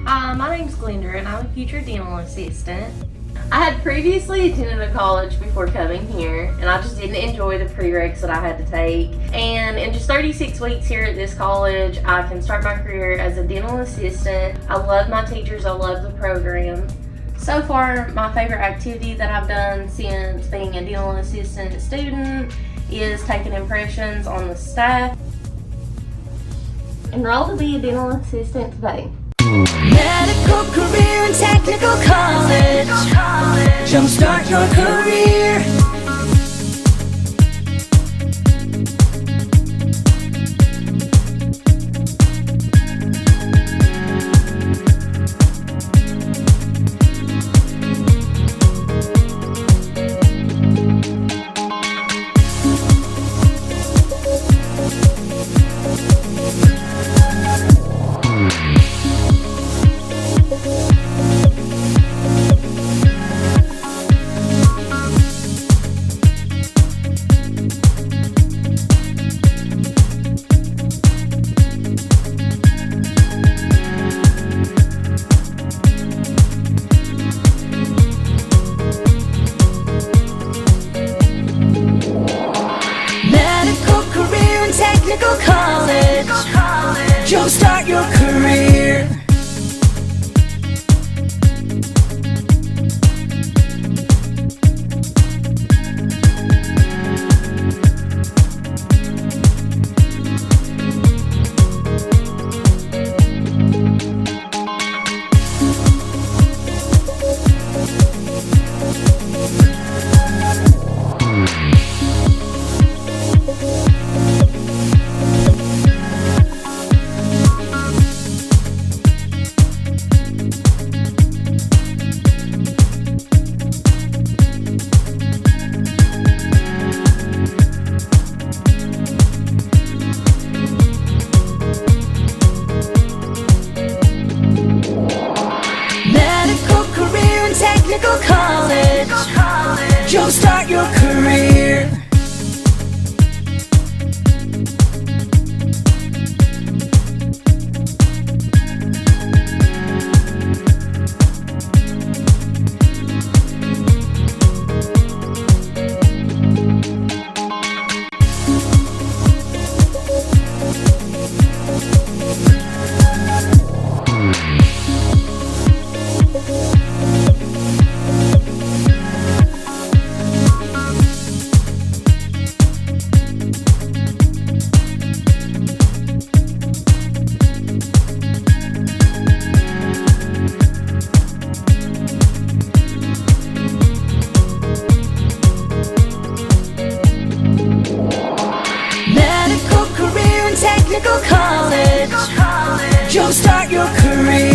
My name's Glyndra and I'm a future dental assistant. I had previously attended a college before coming here and I just didn't enjoy the prereqs that I had to take. And in just 36 weeks here at this college, I can start my career as a dental assistant. I love my teachers, I love the program. So far, my favorite activity that I've done since being a dental assistant student is taking impressions on the staff. Enroll to be a dental assistant today. Medical career and technical college. Jumpstart your career. Technical college. Jumpstart your career. Technical college. Jumpstart your career. Technical college. Jumpstart your career.